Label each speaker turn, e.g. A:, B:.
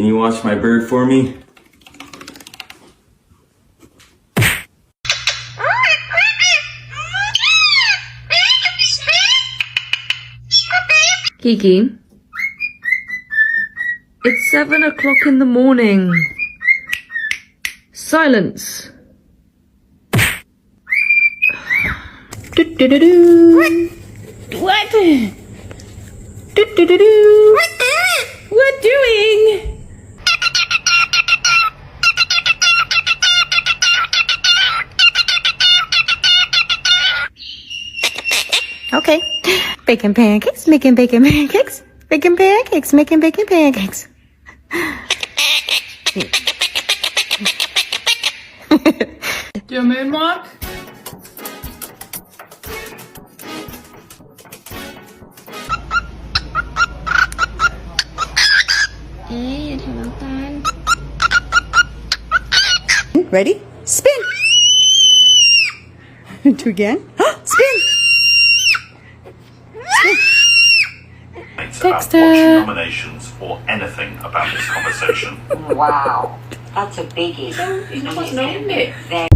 A: Can you watch my bird for me?
B: Kiki, it's 7 o'clock in the morning. Silence. What? What doing?
C: Okay. Bacon pancakes, making bacon pancakes. Bacon pancakes, making bacon pancakes.
B: Your moon walk?
C: Ready? Spin. Do again. Spin.
D: About watching nominations or anything about this conversation.
E: Wow, that's a biggie.
B: It's not named it.